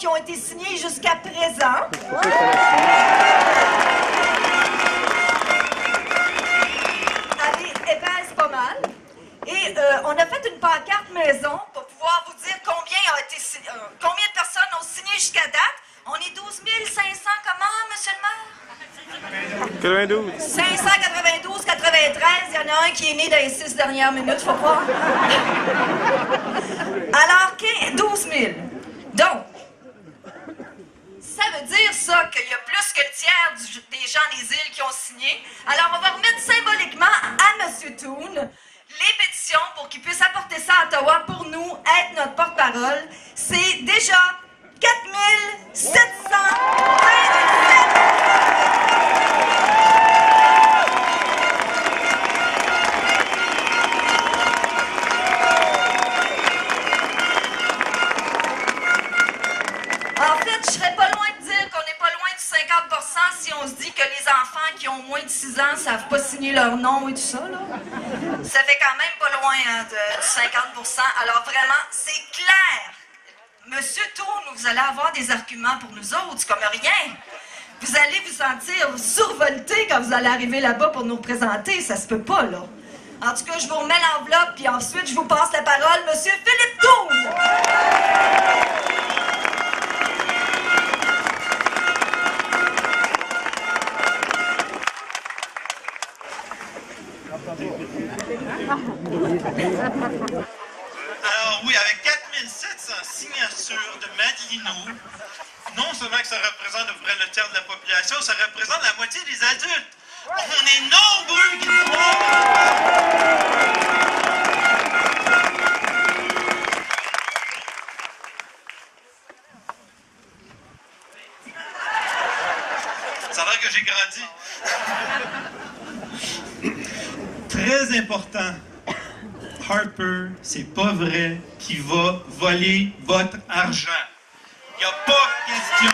qui ont été signés jusqu'à présent. Allez, épaisse pas mal. Et on a fait une pancarte maison pour pouvoir vous dire combien de personnes ont signé jusqu'à date. On est 12 500 comment, monsieur le maire? 92. 592, 93, il y en a un qui est né dans les 6 dernières minutes, faut croire. Alors, 12 000. Donc, ça veut dire ça qu'il y a plus que le tiers des gens des îles qui ont signé. Alors, on va remettre symboliquement à M. Toon les pétitions pour qu'il puisse apporter ça à Ottawa pour nous, être notre porte-parole. C'est déjà 4 727. En fait, je serais pas loin de dire qu'on n'est pas loin du 50% si on se dit que les enfants qui ont moins de 6 ans savent pas signer leur nom et tout ça, là. Ça fait quand même pas loin du 50%. Alors vraiment, c'est clair. Monsieur Toon, vous allez avoir des arguments pour nous autres, c'est comme rien. Vous allez vous sentir survolté quand vous allez arriver là-bas pour nous représenter. Ça se peut pas, là. En tout cas, je vous remets l'enveloppe, puis ensuite, je vous passe la parole, Monsieur Philippe Toon. Alors oui, avec 4700 signatures de Madelino, non seulement que ça représente le tiers de la population, ça représente la moitié des adultes. On est nombreux qui Ça a l'air que j'ai grandi. Très important. Harper, c'est pas vrai qu'il va voler votre argent. Il n'y a pas question.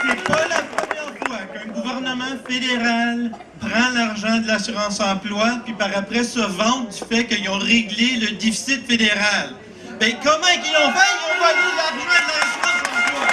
C'est pas la première fois qu'un gouvernement fédéral prend l'argent de l'assurance-emploi puis par après se vante du fait qu'ils ont réglé le déficit fédéral. Ben comment ils l'ont fait? Ils ont volé l'argent de l'assurance-emploi.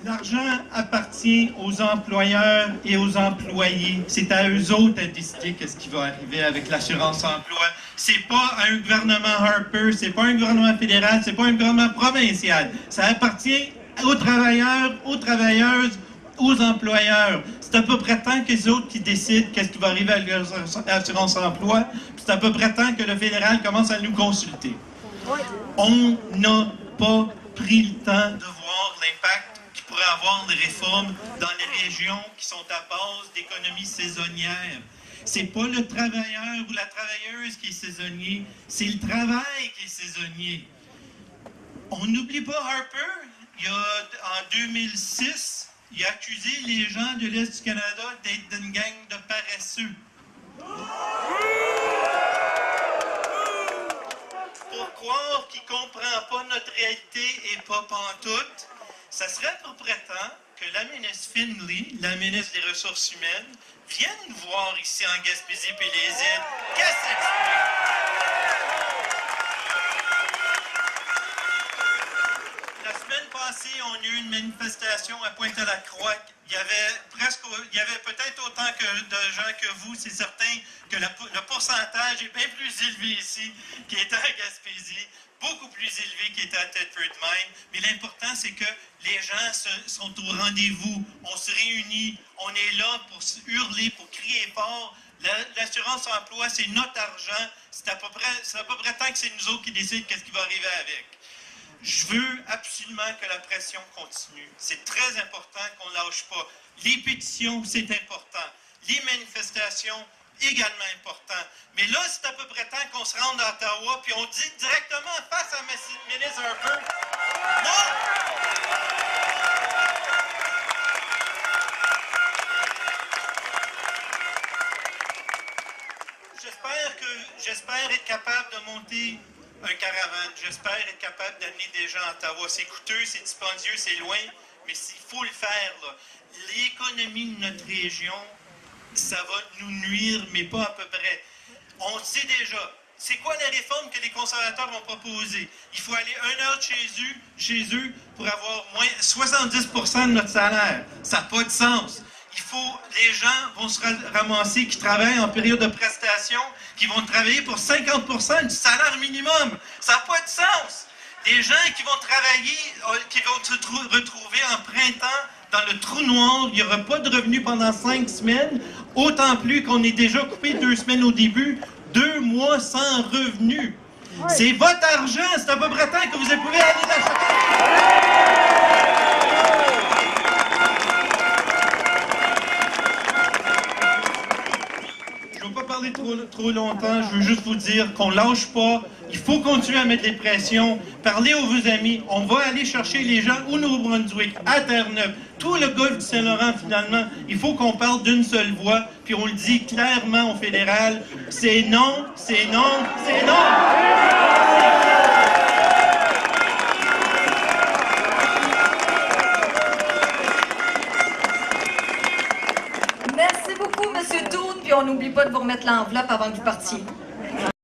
L'argent appartient aux employeurs et aux employés. C'est à eux autres à décider qu'est-ce qui va arriver avec l'assurance-emploi. C'est pas un gouvernement Harper, c'est pas un gouvernement fédéral, c'est pas un gouvernement provincial. Ça appartient aux travailleurs, aux travailleuses, aux employeurs. C'est à peu près temps que les autres qui décident qu'est-ce qui va arriver avec l'assurance-emploi. C'est à peu près temps que le fédéral commence à nous consulter. On n'a pas pris le temps de voir l'impact pourrait avoir des réformes dans les régions qui sont à base d'économies saisonnières. C'est pas le travailleur ou la travailleuse qui est saisonnier, c'est le travail qui est saisonnier. On n'oublie pas Harper, en 2006, il a accusé les gens de l'Est du Canada d'être une gang de paresseux. Pour croire qu'il ne comprend pas notre réalité et pas pantoute, ça serait pour prétendre que la ministre Finley, la ministre des Ressources humaines, vienne nous voir ici en Gaspésie et les îles. Qu'est-ce que ça explique? La semaine passée, on a eu une manifestation à Pointe-à-la-Croix. Il y avait peut-être autant de gens que vous, c'est certain que le pourcentage est bien plus élevé ici qui était à Gaspésie. Beaucoup plus élevé qui était à Thetford Mine. Mais l'important, c'est que les gens sont au rendez-vous. On se réunit. On est là pour hurler, pour crier fort. L'assurance-emploi, c'est notre argent. C'est à peu près temps que c'est nous autres qui décident qu'est-ce qui va arriver avec. Je veux absolument que la pression continue. C'est très important qu'on ne lâche pas. Les pétitions, c'est important. Les manifestations, également important. Mais là, c'est à peu près temps qu'on se rende à Ottawa puis on dit directement face à ministre Harper, non! J'espère être capable de monter un caravane. J'espère être capable d'amener des gens à Ottawa. C'est coûteux, c'est dispendieux, c'est loin, mais il faut le faire, là. L'économie de notre région ça va nous nuire, mais pas à peu près. On sait déjà. C'est quoi la réforme que les conservateurs ont proposée? Il faut aller 1 heure chez eux pour avoir moins 70% de notre salaire. Ça n'a pas de sens. Les gens vont se ramasser qui travaillent en période de prestation, qui vont travailler pour 50% du salaire minimum. Ça n'a pas de sens. Des gens qui vont travailler, qui vont se retrouver en printemps dans le trou noir, il n'y aura pas de revenus pendant 5 semaines, autant plus qu'on est déjà coupé 2 semaines au début, 2 mois sans revenus. Ouais. C'est votre argent, c'est à peu près temps que vous pouvez aller l'acheter. Je ne vais pas parler trop longtemps, je veux juste vous dire qu'on ne lâche pas, il faut continuer à mettre des pressions, parler aux vos amis, on va aller chercher les gens au Nouveau-Brunswick, à Terre-Neuve, tout le golfe du Saint-Laurent finalement, il faut qu'on parle d'une seule voix, puis on le dit clairement au fédéral, c'est non, c'est non, c'est non! Merci beaucoup, M. Toon, puis on n'oublie pas de vous remettre l'enveloppe avant que vous partiez.